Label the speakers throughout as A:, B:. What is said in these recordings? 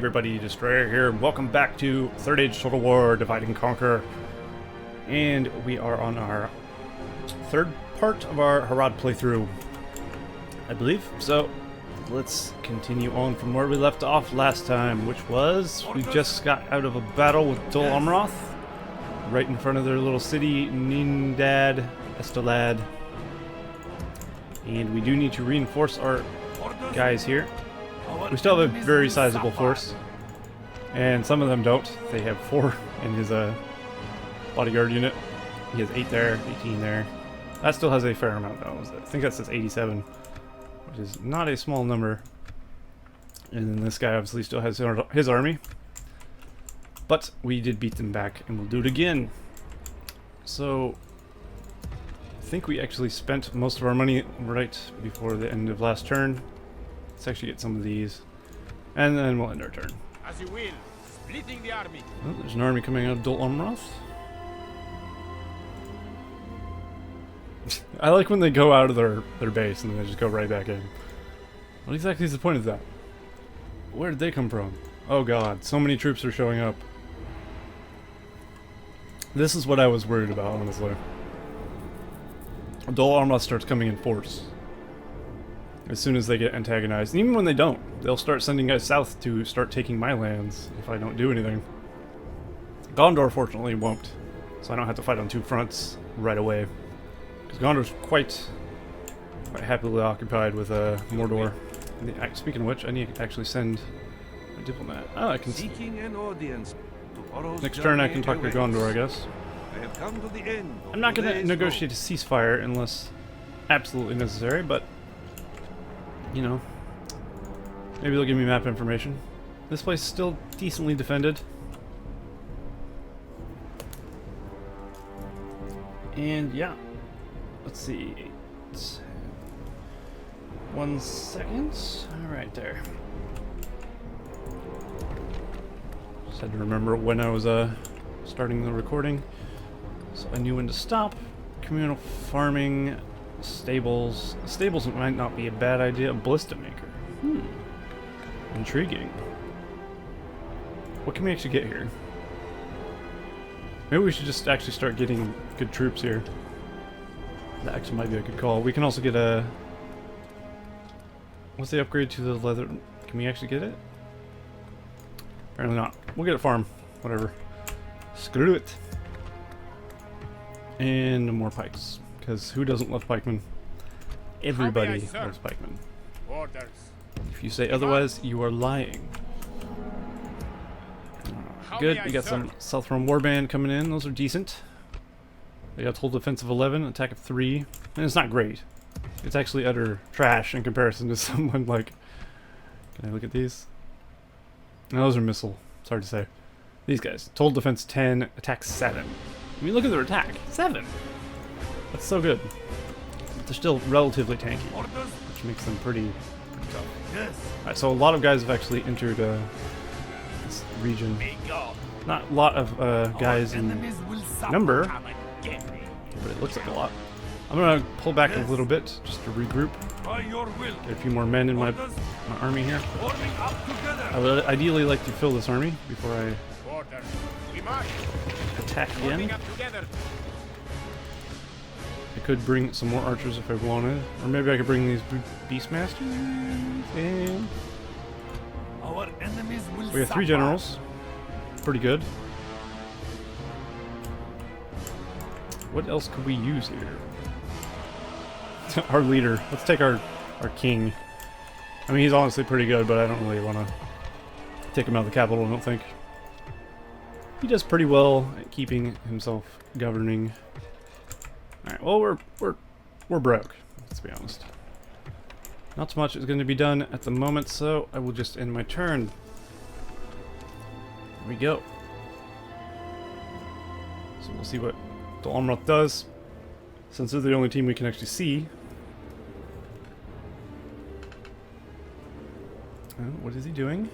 A: everybody, Destroyer here, and welcome back to Third Age Total War Divide and Conquer. And we are on our third part of our Harad playthrough, I believe. So, let's continue on from where we left off last time, which was we just got out of a battle with Dol Amroth, right in front of their little city, Nindad Estelad. And we do need to reinforce our guys here. We still have a very sizable force, and some of them don't. They have 4 in his bodyguard unit. He has 8 there, 18 there. That still has a fair amount though. I think that says 87, which is not a small number. And then this guy obviously still has his army. But we did beat them back, and we'll do it again. So, I think we actually spent most of our money right before the end of last turn. Let's actually get some of these, and then we'll end our turn.
B: As you will, splitting the army.
A: Oh, there's an army coming out of Dol Amroth. I like when they go out of their base and then they just go right back in. What exactly is the point of that? Where did they come from? Oh god, so many troops are showing up. This is what I was worried about, honestly. Dol Amroth starts coming in force as soon as they get antagonized. And even when they don't, they'll start sending guys south to start taking my lands if I don't do anything. Gondor, fortunately, won't. So I don't have to fight on 2 fronts right away. Because Gondor's quite happily occupied with Mordor. And speaking of which, I need to actually send a diplomat. Oh, I can
C: Seeking an audience.
A: Next turn I can talk to Gondor, I guess.
C: I have come to the end.
A: I'm not going to negotiate a ceasefire unless absolutely necessary, but you know, maybe they'll give me map information. This place is still decently defended. And yeah, let's see. 1 second. Alright, there. Just had to remember when I was starting the recording, so I knew when to stop. Communal farming. Stables. Stables might not be a bad idea. A ballista maker. Intriguing. What can we actually get here? Maybe we should just actually start getting good troops here. That actually might be a good call. We can also get a... What's the upgrade to the leather? Can we actually get it? Apparently not. We'll get a farm. Whatever. Screw it. And more pikes. Because who doesn't love pikemen? Everybody loves pikemen.
B: Orders.
A: If you say otherwise, you are lying. Good, we got some Southron Warband coming in. Those are decent. They got total defense of 11, attack of 3. And it's not great. It's actually utter trash in comparison to someone like... Can I look at these? No, those are missile. It's hard to say. These guys. Total defense 10, attack 7. I mean, look at their attack. 7! That's so good. But they're still relatively tanky, which makes them pretty tough.
C: Yes.
A: Alright, so a lot of guys have actually entered this region. Not a lot of guys in number, but it looks like a lot. I'm gonna pull back a little bit just to regroup. Get a few more men in my army here. I would ideally like to fill this army before I attack again. I could bring some more archers if I wanted, or maybe I could bring these beastmasters in.
C: Our enemies will
A: We have 3 generals. Pretty good. What else could we use here? Our leader. Let's take our king. I mean, he's honestly pretty good, but I don't really want to take him out of the capital, I don't think. He does pretty well at keeping himself governing. Alright, well, we're broke, let's be honest. Not so much is going to be done at the moment, so I will just end my turn. Here we go. So we'll see what Dol Amroth does, since they're the only team we can actually see. What is he doing?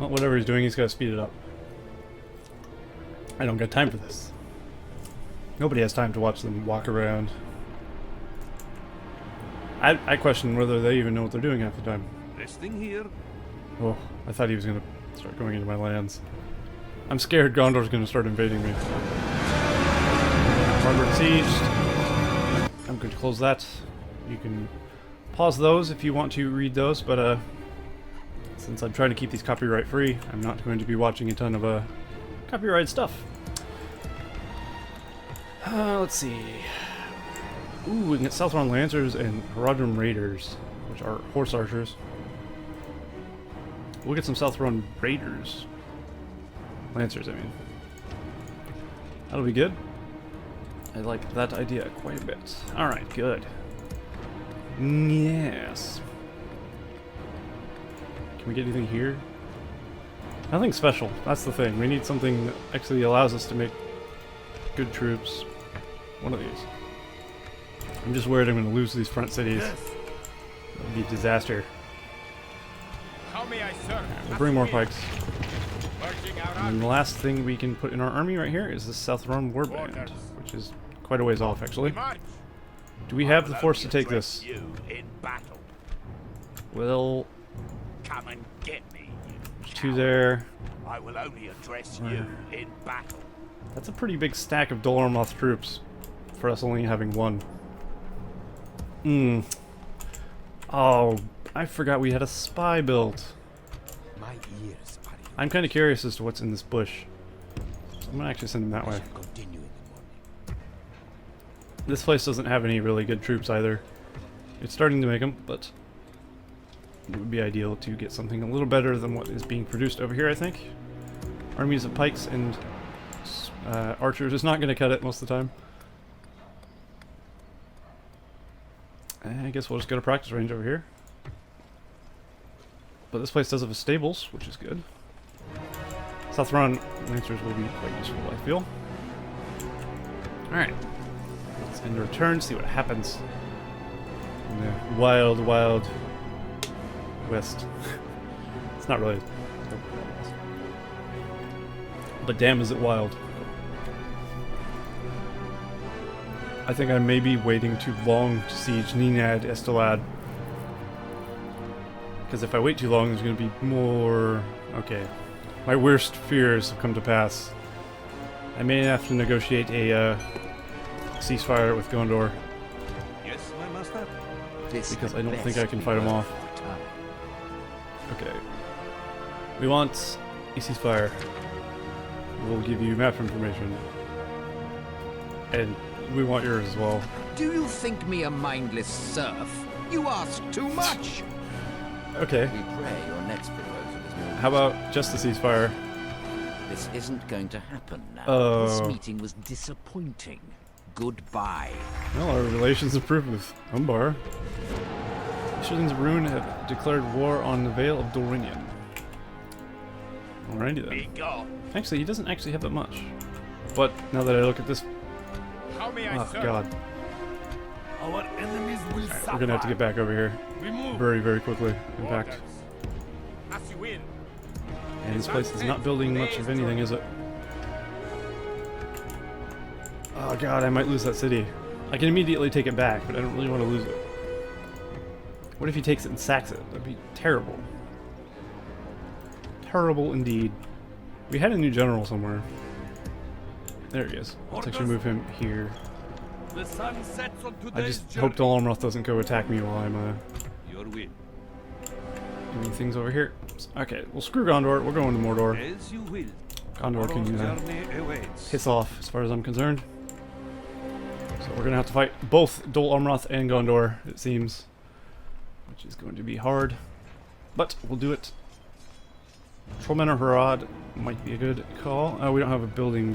A: Well, whatever he's doing, he's got to speed it up. I don't got time for this. Nobody has time to watch them walk around. I question whether they even know what they're doing half the time.
C: Resting here,
A: Oh, I thought he was going to start going into my lands. I'm scared Gondor's going to start invading me. Armored sieged. I'm going to close that. You can pause those if you want to read those, but since I'm trying to keep these copyright free, I'm not going to be watching a ton of copyright stuff. Let's see. Ooh, we can get Southron Lancers and Haradrim Raiders, which are horse archers. We'll get some Southron Raiders. Lancers, I mean. That'll be good. I like that idea quite a bit. Alright, good. Yes. Can we get anything here? Nothing special. That's the thing. We need something that actually allows us to make good troops. One of these. I'm just worried I'm going to lose these front cities. It'll be a disaster.
B: How may I serve?
A: We'll bring more pikes.
B: Marching out
A: And then the last thing we can put in our army right here is the Southron Warband, which is quite a ways off, actually.
B: march.
A: Do we have the force to take this?
D: You in battle.
A: Well,
D: Come and get me, you
A: two there.
D: I will only address you in battle.
A: That's a pretty big stack of Dol Amroth troops for us only having one. Oh, I forgot we had a spy built.
D: My ears are yours.
A: I'm kind of curious as to what's in this bush. So I'm going to actually send him that way.
D: Continue in the morning.
A: This place doesn't have any really good troops either. It's starting to make them, but it would be ideal to get something a little better than what is being produced over here, I think. Armies of pikes and archers is not going to cut it most of the time. I guess we'll just go to practice range over here. But this place does have a stables, which is good. Southron Lancers will be quite useful, I feel. Alright. Let's end our turn, see what happens. In the wild, wild west. It's not really. But damn is it wild. I think I may be waiting too long to siege Ninad Estelad. Because if I wait too long, there's going to be more... Okay. My worst fears have come to pass. I may have to negotiate a ceasefire with Gondor.
C: Yes, my master.
A: Because I don't think I can fight him off. Okay. We want a ceasefire. We'll give you map information. And we want yours as well.
E: Do you think me a mindless serf? You ask too much!
A: Okay.
E: We pray your next proposal is more...
A: How about just a ceasefire?
E: This isn't going to happen now.
A: Oh.
E: This meeting was disappointing. Goodbye.
A: Well, our relations improved with Umbar. Shillings of Rune have declared war on the Vale of Dorinion. Alrighty then.
D: Be gone.
A: Actually, he doesn't actually have that much. But now that I look at this...
B: How may I
A: Oh,
B: serve?
A: God.
C: Our enemies will
A: Alright,
C: suffer.
A: we're gonna have to get back over here.
B: We move.
A: Very, very quickly, in fact.
B: Orders. As you will.
A: And this place is not building much of anything, is it? Oh god, I might lose that city. I can immediately take it back, but I don't really want to lose it. What if he takes it and sacks it? That'd be terrible. Terrible indeed. We had a new general somewhere. There he is. Let's actually move him here.
C: The sun sets on
A: I
C: today's
A: just
C: journey.
A: hope Dol Amroth doesn't go attack me while I'm
C: Your will.
A: doing things over here. Okay, well screw Gondor. We're going to Mordor.
C: As you will.
A: Gondor can
C: Tomorrow's journey awaits.
A: piss off as far as I'm concerned. So we're gonna have to fight both Dol Amroth and Gondor, it seems. Which is going to be hard. But we'll do it. Trollmen or Harad might be a good call. Oh, we don't have a building.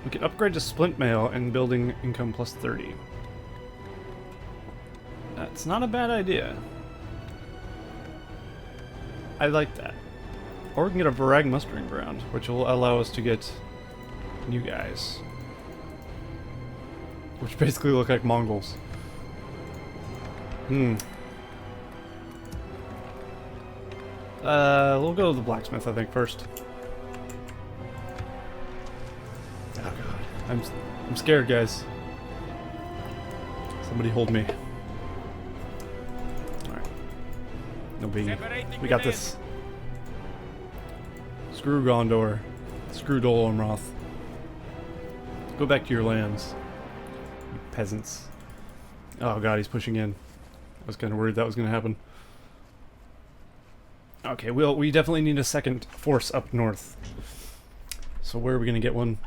A: We could upgrade to Splint Mail and building income plus 30. That's not a bad idea. I like that. Or we can get a Varag mustering ground, which will allow us to get new guys. Which basically look like Mongols. We'll go to the blacksmith, I think, first. Oh god. I'm scared, guys. Somebody hold me. Alright. No biggie.
B: Separating
A: We got
B: within.
A: this. Screw Gondor. Screw Dol Amroth. Go back to your lands, you peasants. Oh god, he's pushing in. I was kind of worried that was going to happen. Okay, well, we definitely need a second force up north. So where are we going to get one?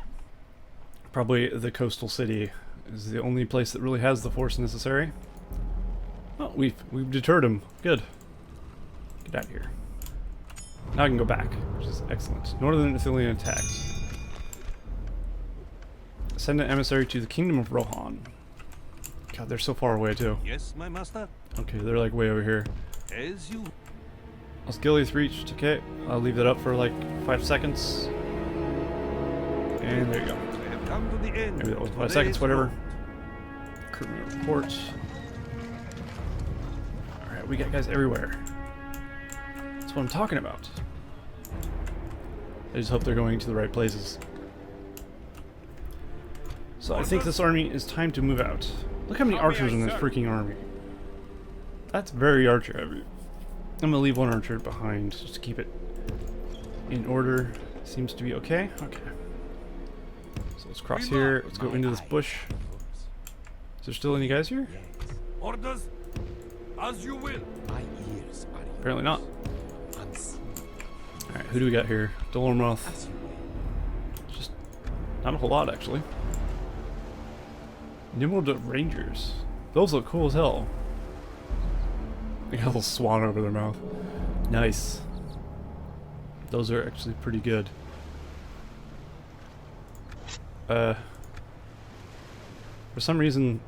A: Probably the coastal city is the only place that really has the force necessary. Oh, we've deterred him. Good. Get out of here. Now I can go back, which is excellent. Northern Ithilien attacked. Send an emissary to the Kingdom of Rohan. God, they're so far away too.
C: Yes, my master.
A: Okay, they're like way over here.
C: As you.
A: Osgiliath reached. Okay, I'll leave that up for like 5 seconds. And there you go.
C: I have come to the end.
A: Maybe that was
C: of
A: 5 seconds,
C: today's
A: whatever.
C: road.
A: Recruitment report. Alright, we got guys everywhere. That's what I'm talking about. I just hope they're going to the right places. So I think this army is time to move out. Look how many archers in this freaking army. That's very archer heavy. I'm gonna leave one archer behind just to keep it in order. Seems to be okay. Okay. So let's cross here. Let's go into this bush. Is there still any guys here?
C: Orders, as you will.
D: My ears are yours.
A: Apparently not.
D: Unseen.
A: Alright, who do we got here? Dol Amroth.
D: As you will.
A: Just not a whole lot actually. Nimrod Rangers. Those look cool as hell. They got a little swan over their mouth. Nice. Those are actually pretty good. For some reason,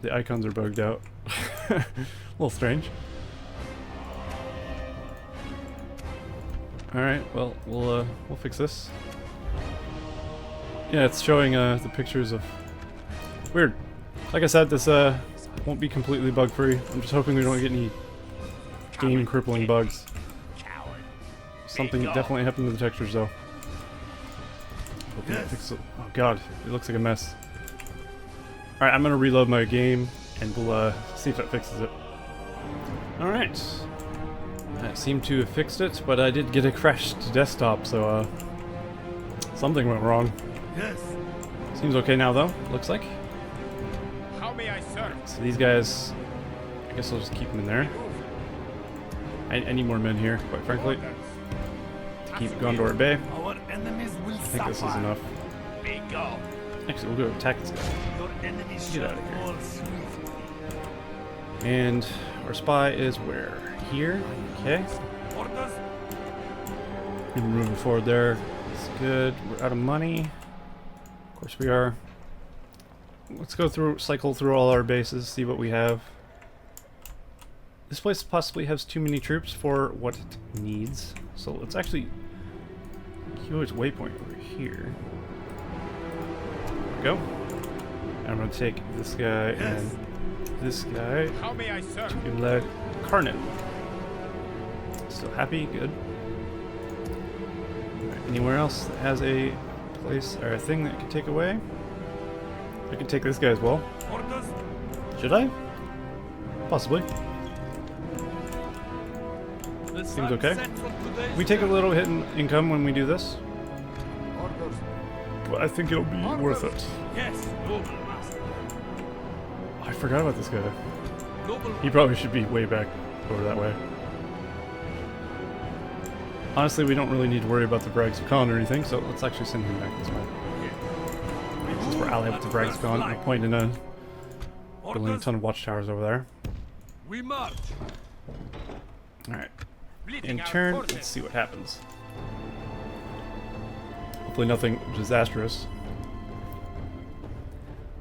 A: the icons are bugged out. A little strange. Alright, well, we'll fix this. Yeah, it's showing the pictures of... Weird. Like I said, this won't be completely bug-free. I'm just hoping we don't get any game-crippling bugs.
B: Coward.
A: Something definitely happened to the textures, though. Hoping it fixes it. Oh god, it looks like a mess. Alright, I'm gonna reload my game, and we'll see if it fixes it. Alright. That seemed to have fixed it, but I did get a crashed desktop, so something went wrong.
C: Yes.
A: Seems okay now, though, looks like.
B: How may I serve?
A: So these guys, I guess I'll just keep them in there. I need more men here, quite frankly. Keep Gondor at bay.
C: Our enemies will
A: I think this is enough.
B: Be gone.
A: Actually, we'll go attack this guy.
C: Your enemies
A: Get
C: shall
A: out of here.
C: fall swiftly.
A: And our spy is where? Here. Okay.
C: Orders,
A: And we're moving forward there. It's good. We're out of money. Of course we are. Let's go through, cycle through all our bases, see what we have. This place possibly has too many troops for what it needs. So let's actually queue its waypoint over here. There we go. And I'm going to take this guy and this guy
B: How may I serve?
A: to Le Carnet. Still happy? Good. Alright, anywhere else that has a place or a thing that I can take away? I can take this guy as well.
C: orders,
A: Should I? Possibly.
C: the
A: Seems
C: sun
A: okay.
C: sets on today's
A: We take a
C: journey.
A: little hit in income when we do this,
D: Orders.
A: but I think it'll be worth it.
C: Yes, noble master.
A: I forgot about this guy.
C: Noble.
A: He probably should be way back over that way. Honestly, we don't really need to worry about the Brags of Khan or anything, so let's actually send him back this way. Since we're allied with the Brags of Khan, no point in building a
C: Orders,
A: ton of watchtowers over there.
C: we march.
A: Alright.
B: Bleeding
A: In
B: our
A: turn,
B: forces.
A: let's see what happens. Hopefully nothing disastrous.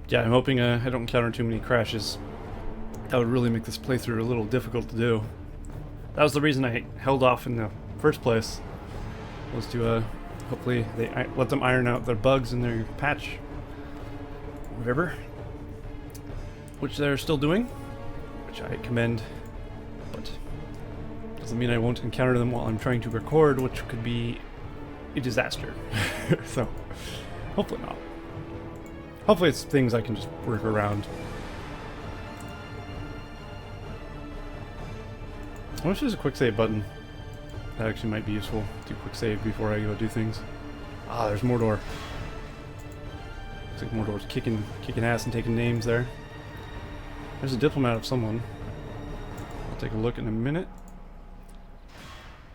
A: Yeah, I'm hoping I don't encounter too many crashes. That would really make this playthrough a little difficult to do. That was the reason I held off in the first place, was to hopefully let them iron out their bugs in their patch, whatever, which they're still doing, which I commend, but doesn't mean I won't encounter them while I'm trying to record, which could be a disaster. So hopefully not. Hopefully it's things I can just work around. What if there's a quick save button? That actually might be useful. Do quick save before I go do things. Ah, there's Mordor. Looks like Mordor's kicking ass and taking names there. There's a diplomat of someone. I'll take a look in a minute.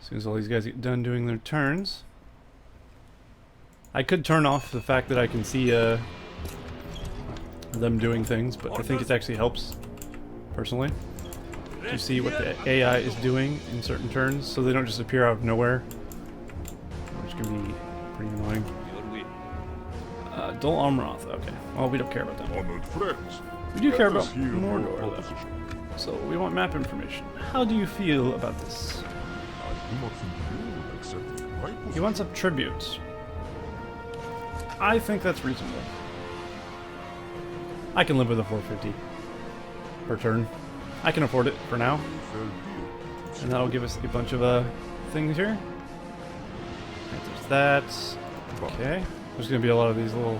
A: As soon as all these guys get done doing their turns. I could turn off the fact that I can see them doing things, but I think it actually helps, personally, to see what the AI is doing in certain turns, so they don't just appear out of nowhere, which can be pretty annoying. Dol Amroth, okay. Well, we don't care about them.
F: Honored friends,
A: We do care about
F: let us hear your
A: Mordor, though.
F: proposition.
A: So, we want map information. How do you feel about this?
F: I do not think you will accept my
A: He
F: position.
A: wants up tributes. I think that's reasonable. I can live with a 450 per turn. I can afford it for now.
F: Fair deal.
A: And that'll give us a bunch of things here. Right, there's that. Okay. There's gonna be a lot of these little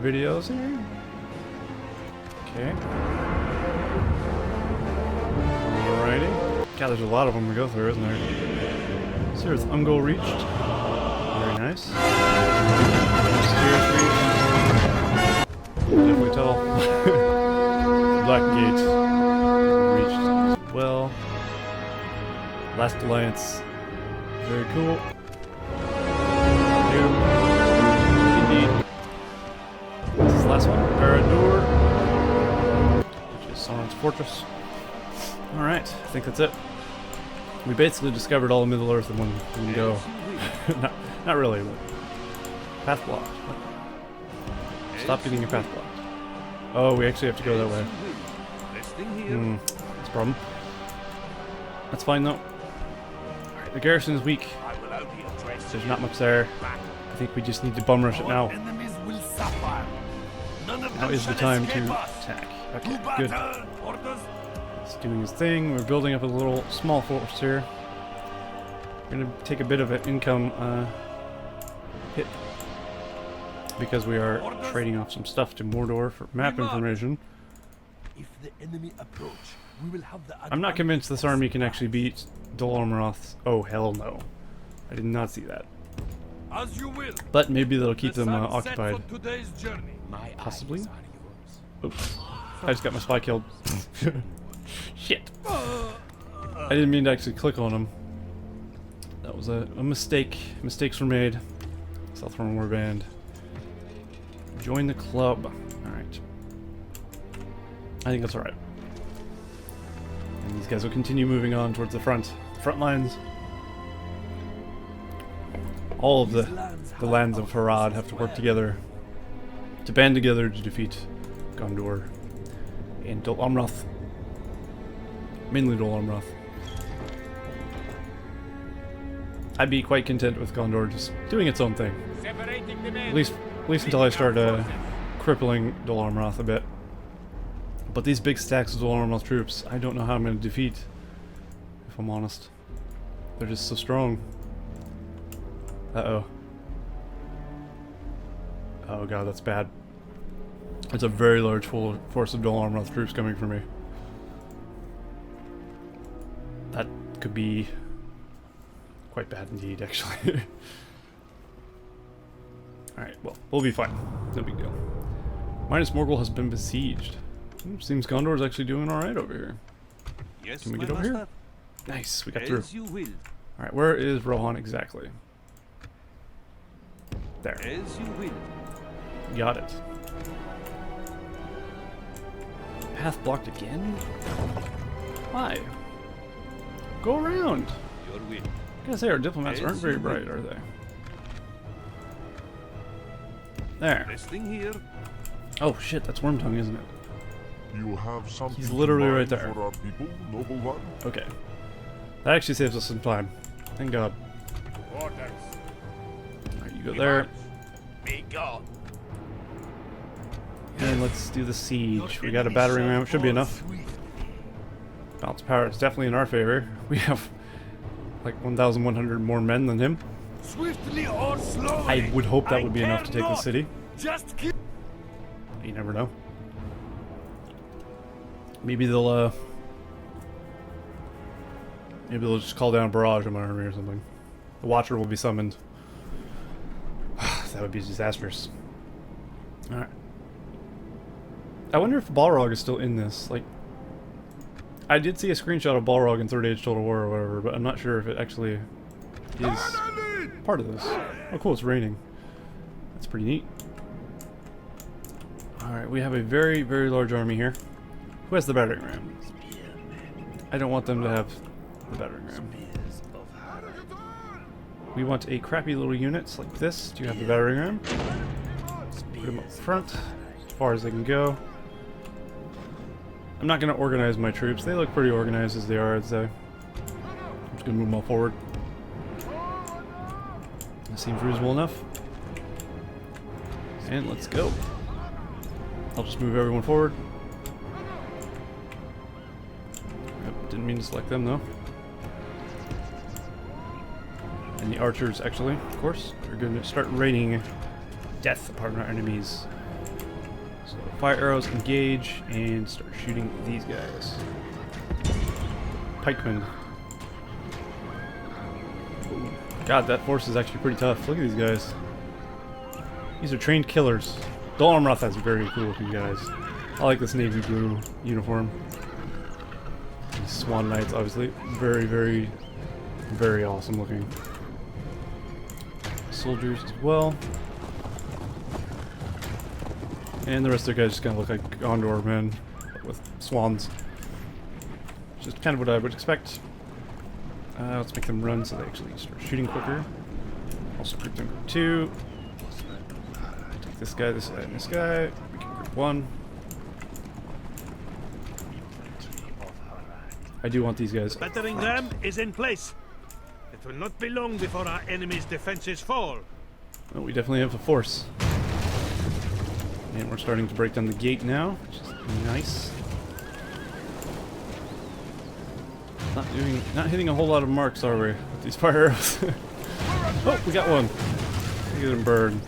A: videos here. Okay. Alrighty. God, there's a lot of them to go through, isn't there? So here's Ungol reached. Very nice. Spears reached. Definitely tell. Black Gate reached as well. Last Alliance. Very cool. New. Indeed. This is the last one. Paradur. Which is Sauron's fortress. Alright, I think that's it. We basically discovered all of Middle-earth in one go. not really, but... Path blocked. What? Stop getting your path blocked. Oh, we actually have to go that way. That's a problem. That's fine though. Alright, the garrison is weak. There's not much there. I think we just need to bum rush it now.
C: Enemies will suffer. None of
A: Now
C: them
A: is the
C: shall
A: time
C: escape
A: to
C: us.
A: attack.
C: To
A: Okay, good.
C: battle. Orders.
A: It's doing his thing. We're building up a little small force here. We're gonna take a bit of an income hit because we are trading off some stuff to Mordor for map information.
C: If the enemy approach, we will have the
A: I'm not convinced this army can actually beat Dol Amroth's. Oh hell no! I did not see that.
C: As you will.
A: But maybe that'll keep
C: The
A: them
C: sun set
A: occupied.
C: for today's journey.
D: My
A: Possibly.
D: eyes are yours.
A: Oops! I just got my spy killed. Shit! I didn't mean to actually click on him. That was a mistake. Mistakes were made. Southron Warband. Join the club. Alright. I think that's alright. And these guys will continue moving on towards the front lines. All of the lands of Harad have to work together to band together to defeat Gondor and Dol Amroth. Mainly Dol Amroth. I'd be quite content with Gondor just doing its own thing.
B: Separating the men.
A: At least until I start crippling Dol Amroth a bit. But these big stacks of Dol Amroth troops, I don't know how I'm going to defeat, if I'm honest. They're just so strong. Uh-oh. Oh god, that's bad. It's a very large force of Dol Amroth troops coming for me. That could be quite bad indeed, actually. Alright, well, we'll be fine. No big deal. Minas Morgul has been besieged. Seems Gondor's actually doing alright over here.
G: Yes,
A: Can we
G: my
A: get over here?
G: master.
A: Nice, we got through.
G: As you will.
A: Alright, where is Rohan exactly? There.
G: As you will.
A: Got it. Path blocked again? Why? Go around!
G: Your will.
A: I gotta say, our diplomats aren't very bright, are they? There.
G: Resting here.
A: Oh shit, that's Wormtongue, isn't it?
F: You have something
A: He's literally
F: in
A: right
F: mind
A: there.
F: for our people, noble one?
A: Okay. That actually saves us some time. Thank God.
B: Orders.
A: Alright, you go there.
B: Be gone.
A: And let's do the siege. We got a battering ram, should be enough. Balance power is definitely in our favor. We have like 1,100 more men than him.
C: Swiftly or slowly.
A: I would hope that would be
C: I
A: enough to take the
C: care not.
A: city.
C: Just keep.
A: You never know. Maybe they'll Maybe they'll just call down a barrage on my army or something. The Watcher will be summoned. That would be disastrous. Alright. I wonder if Balrog is still in this. Like, I did see a screenshot of Balrog in Third Age Total War or whatever, but I'm not sure if it actually is part of this. Oh cool, it's raining. That's pretty neat. Alright, we have a very, very large army here. Who has the battering ram? I don't want them to have the battering ram. We want a crappy little units like this. Do you have the battering ram? Put them up front, as far as they can go. I'm not going to organize my troops. They look pretty organized as they are, I'd say. I'm just going to move them all forward. That seems reasonable enough. And let's go. I'll just move everyone forward. Yep, didn't mean to select them though. And the archers, actually, of course, are going to start raining death upon our enemies. So fire arrows, engage, and start shooting these guys. Pikemen. Ooh. God, that force is actually pretty tough. Look at these guys. These are trained killers. Dol Amroth has very cool looking guys. I like this navy blue uniform. These Swan Knights, obviously, very, very, very awesome looking. Soldiers as well. And the rest of the guys just kind of look like Gondor men with swans. Just kind of what I would expect. Let's make them run so they actually start shooting quicker. Also group them group 2. Take this guy, this guy, and this guy. We can group 1. I do want these guys.
B: Battering ram is in place. It will not be long before our enemy's defenses fall.
A: Well, we definitely have a force. And we're starting to break down the gate now, which is nice. Not hitting a whole lot of marks, are we? With these fire arrows. Oh, we got one. Look at him burn.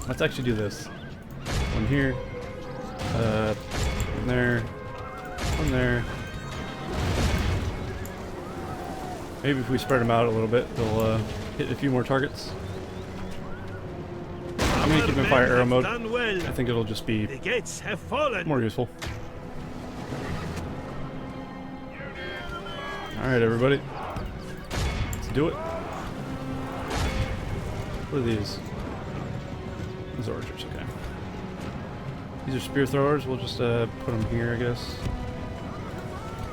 A: Let's actually do this. One here. One there. One there. Maybe if we spread them out a little bit, they'll hit a few more targets. I'm gonna keep them in fire arrow mode. I think it'll just be
B: The gates have fallen.
A: more useful. Alright, everybody. Let's do it. What are these? These are archers, okay. These are spear throwers. We'll just put them here, I guess.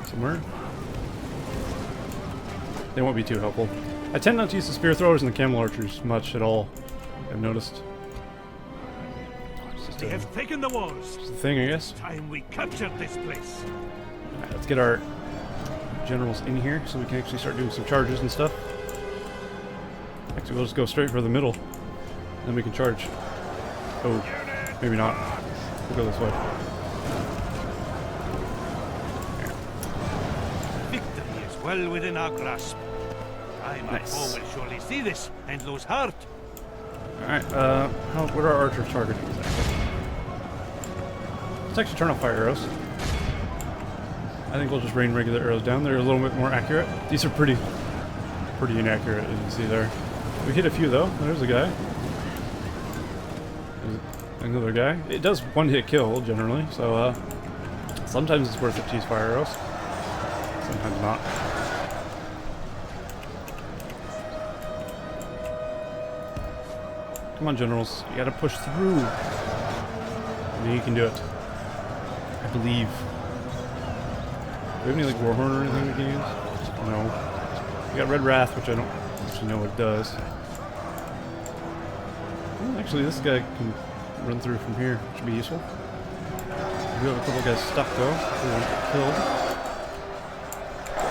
A: Somewhere. They won't be too helpful. I tend not to use the spear throwers and the camel archers much at all, I've noticed.
B: They have taken the walls.
A: It's the thing, I guess.
B: Time we captured this place.
A: Alright, let's get our generals in here so we can actually start doing some charges and stuff. Actually, we'll just go straight for the middle. Then we can charge. Oh, maybe not. We'll go this way.
B: Victory is well within our grasp. I, my
A: Nice.
B: foe, will surely see this and lose heart.
A: Alright, what are our archers targeting exactly? Let's actually turn off fire arrows. I think we'll just rain regular arrows down. They're a little bit more accurate. These are pretty inaccurate, as you can see there. We hit a few though. There's a guy. There's another guy. It does one-hit kill generally, so sometimes it's worth it to use fire arrows. Sometimes not. Come on, generals. You gotta push through. I mean, you can do it. I believe. Do we have any, like, Warhorn or anything we can use? No. We got Red Wrath, which I don't actually know what it does. Well, actually, this guy can run through from here, which would be useful. We have a couple guys stuck, though. They won't get killed.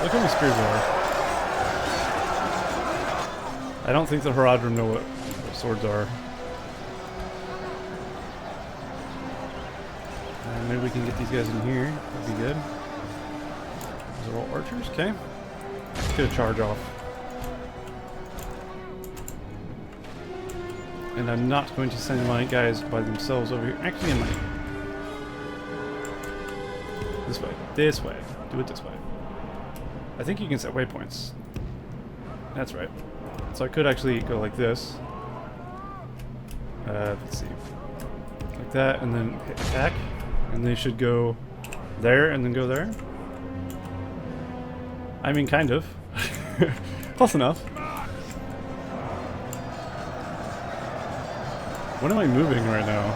A: Look how many spears there are. I don't think the Haradrim know what swords are. Maybe we can get these guys in here. That'd be good. Those are all archers. Okay. Let's get a charge off. And I'm not going to send my guys by themselves over here. Actually, I might. This way. This way. Do it this way. I think you can set waypoints. That's right. So I could actually go like this. Let's see. Like that, and then hit attack. And they should go there, and then go there. I mean, kind of. Close enough. What am I moving right now?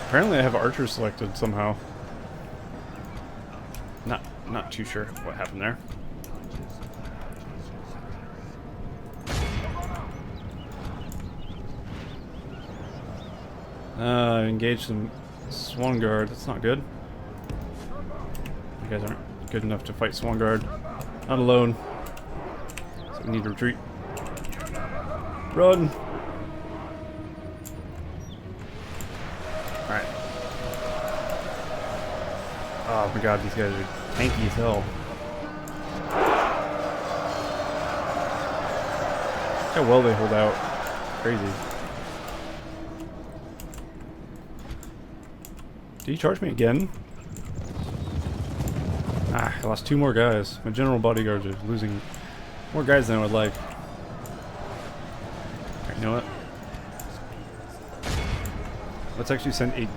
A: Apparently I have archers selected somehow. Not too sure what happened there. Engage some Swan Guard. That's not good. You guys aren't good enough to fight Swan Guard. Not alone. So we need to retreat. Run! Alright. Oh my god, these guys are tanky as hell. Look how well they hold out. Crazy. Did he charge me again? Ah, I lost 2 more guys. My general bodyguards are losing more guys than I would like. Alright, you know what? Let's actually send a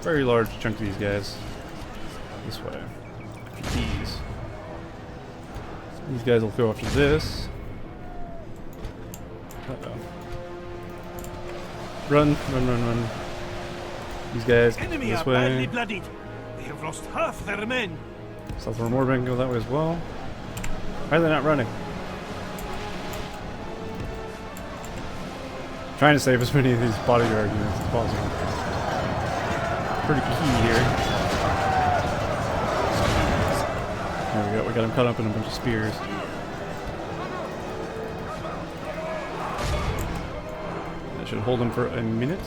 A: very large chunk of these guys this way. These guys will go after this. Uh-oh. Run, run, run, run. These guys
B: Enemy
A: this
B: are badly
A: way.
B: bloodied. They have lost half their men.
A: South Moorband can go that way as well. Why are they not running? Trying to save as many of these bodyguard units as possible. Pretty key here. There we go. We got him caught up in a bunch of spears. That should hold him for a minute.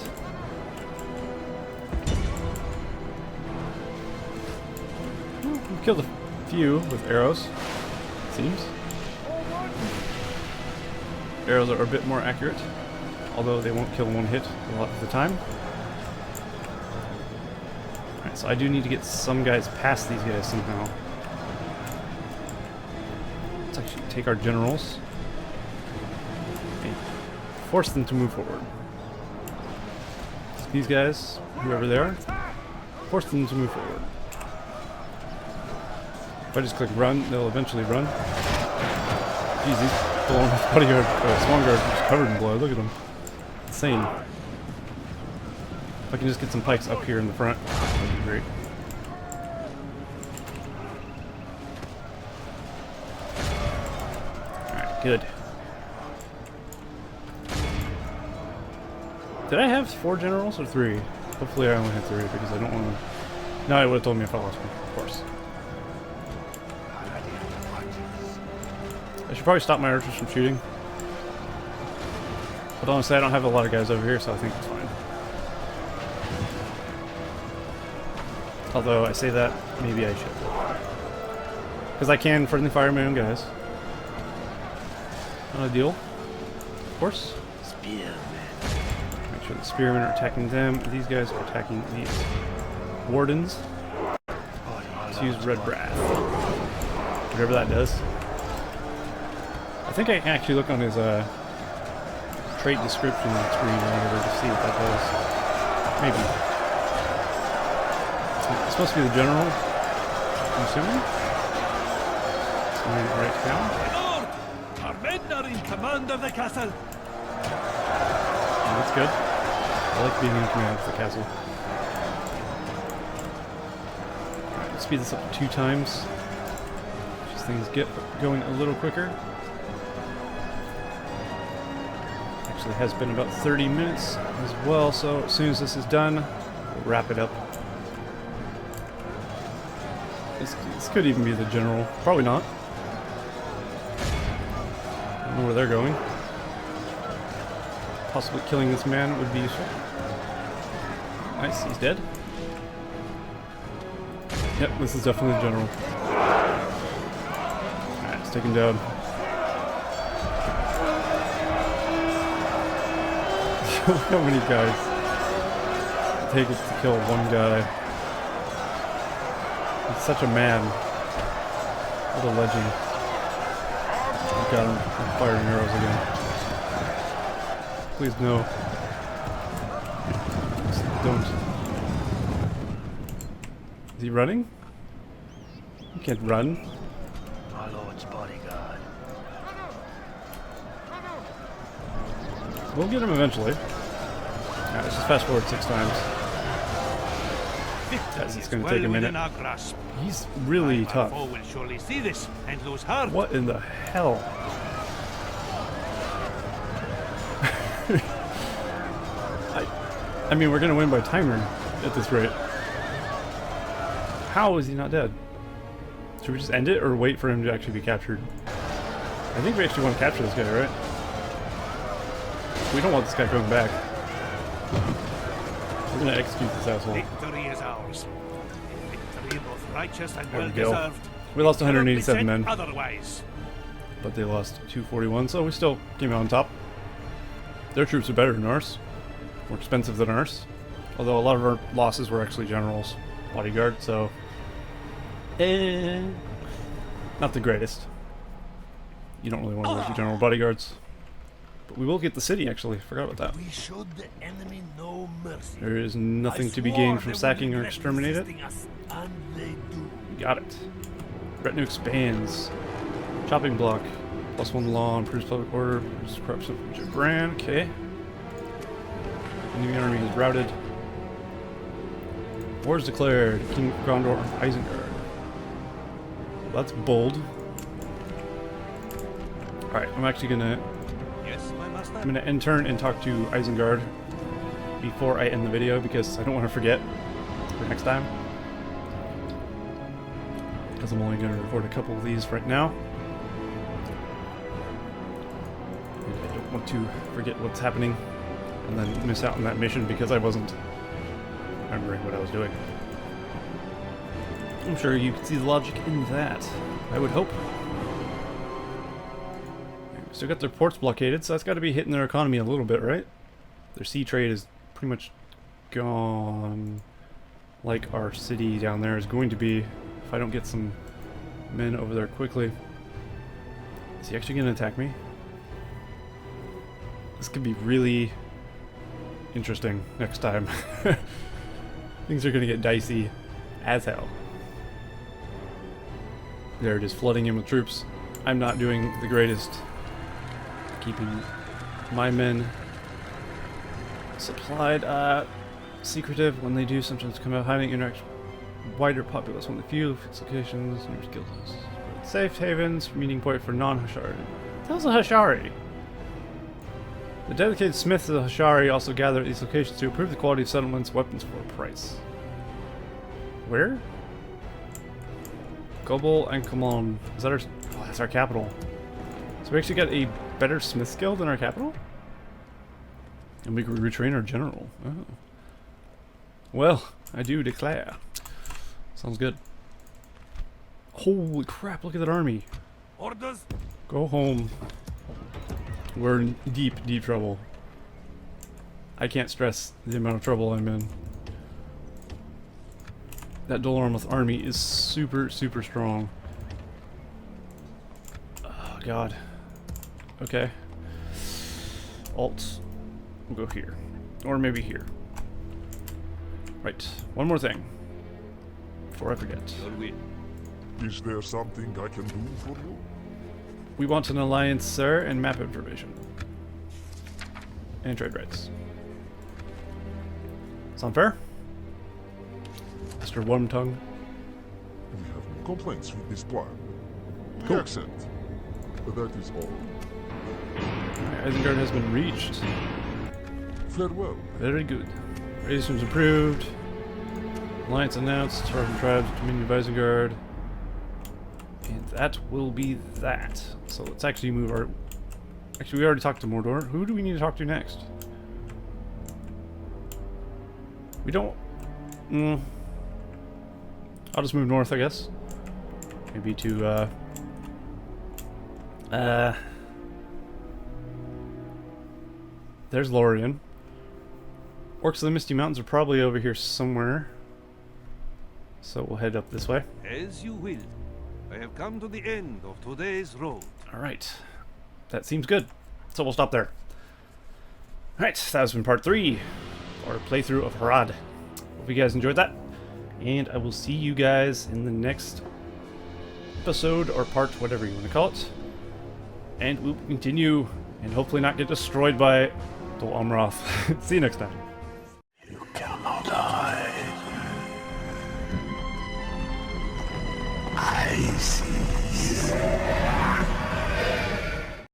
A: We've killed a few with arrows, it seems. Arrows are a bit more accurate, although they won't kill one hit a lot of the time. Alright, so I do need to get some guys past these guys somehow. Let's actually take our generals and force them to move forward. These guys, whoever they are, force them to move forward. If I just click run, they'll eventually run. Jeez, these bodyguard, Swan Guard is covered in blood. Look at them. Insane. If I can just get some pikes up here in the front, that'd be great. Alright, good. Did I have 4 generals or 3? Hopefully I only had 3 because I don't want to... No, it would have told me if I lost one, of course. I should probably stop my archers from shooting. But honestly, I don't have a lot of guys over here, so I think it's fine. Although, I say that, maybe I should. Because I can friendly fire my own guys. Not a deal. Of course. Spearmen. Make sure the spearmen are attacking them. These guys are attacking these wardens. Let's use red brass. Whatever that does. I think I can actually look on his trait description screen or whatever to see what that does. Maybe. It's supposed to be the general, I'm assuming. So I'm going to write it down.
B: Lord, our men are in command of the castle.
A: Oh, that's good. I like being in command of the castle. Alright, let's speed this up to 2 times. Just things get going a little quicker. Actually has been about 30 minutes as well, so as soon as this is done, we'll wrap it up. This could even be the general. Probably not. I don't know where they're going. Possibly killing this man would be useful. Nice, he's dead. Yep, this is definitely the general. Alright, let's take him down. Look how many guys take it to kill one guy. He's such a man. What a legend. I've got him firing arrows again. Please no. Just don't. Is he running? He can't run.
B: Our Lord's bodyguard.
A: We'll get him eventually. Alright, let's just fast forward 6 times. Guys, it's going to take a minute.
B: Our grasp.
A: He's really
B: Our
A: tough.
B: foe will surely see this and lose heart.
A: What in the hell? I mean, we're going to win by timer at this rate. How is he not dead? Should we just end it or wait for him to actually be captured? I think we actually want to capture this guy, right? We don't want this guy coming back. We're going to execute this asshole.
B: Victory is ours. Victory both righteous and
A: There we
B: well
A: go.
B: deserved.
A: We lost
B: Cannot be
A: 187
B: said
A: men,
B: Otherwise.
A: but they lost 241, so we still came out on top. Their troops are better than ours. More expensive than ours. Although a lot of our losses were actually generals, bodyguard, so... not the greatest. You don't really want to lose your general bodyguards. But we will get the city, actually. Forgot about that.
C: We showed the enemy no mercy.
A: There is nothing to be
C: I
A: gained
C: swore
A: from
C: they
A: sacking or
C: would regret
A: exterminate it.
C: resisting us, and they do.
A: Got it. Retinue expands. Chopping block. +1 law, improves public order, improves corruption from Gibran. Okay. Enemy army is routed. War is declared. King Gondor and Isengard. That's bold. Alright, I'm actually gonna
B: Yes, my master.
A: I'm gonna end turn and talk to Isengard before I end the video because I don't want to forget for next time. Because I'm only gonna record a couple of these right now. And I don't want to forget what's happening and then miss out on that mission because I wasn't remembering what I was doing. I'm sure you can see the logic in that. I would hope. Still got their ports blockaded, so that's got to be hitting their economy a little bit, right? Their sea trade is pretty much gone. Like our city down there is going to be if I don't get some men over there quickly. Is he actually going to attack me? This could be really interesting next time. Things are going to get dicey as hell. There it is, flooding in with troops. I'm not doing the greatest keeping my men supplied. Secretive when they do sometimes come out hiding, interact wider populace when the few fixed locations, near skill lists. Safe havens, meeting point for non-Hashari. How's a Hashari? The dedicated smiths of the Hashari also gather at these locations to improve the quality of settlements, weapons for a price. Where? Gobel and Kamon. Is that our... Oh, that's our capital. So we actually got a better smith skill than our capital? And we could retrain our general. Oh. Well, I do declare. Sounds good. Holy crap, look at that army.
B: Orders.
A: Go home. We're in deep, deep trouble. I can't stress the amount of trouble I'm in. That Dolormouth army is super, super strong. Oh, God. Okay. Alt. We'll go here. Or maybe here. Right. One more thing. Before I forget.
G: Your will.
F: Is there something I can do for you?
A: We want an alliance, sir, and map information. And trade rights. Sound fair? Mr. Wormtongue?
F: We have no complaints with this plan.
A: Cool.
F: We accept. That is all.
A: Isengard has been reached.
F: Farewell.
A: Very good. Relations improved. Alliance announced. Tartan tribes, Dominion of Isengard. And that will be that. So let's actually move our... Actually, we already talked to Mordor. Who do we need to talk to next? We don't... I'll just move north, I guess. Maybe to, there's Lorien. Orcs of the Misty Mountains are probably over here somewhere. So we'll head up this way.
G: As you will.
B: I have come to the end of today's road.
A: Alright. That seems good. So we'll stop there. Alright, that has been part 3, our playthrough of Harad. Hope you guys enjoyed that. And I will see you guys in the next episode, or part, whatever you want to call it. And we'll continue, and hopefully not get destroyed by Dol Amroth. See you next time.
C: You cannot hide. I see.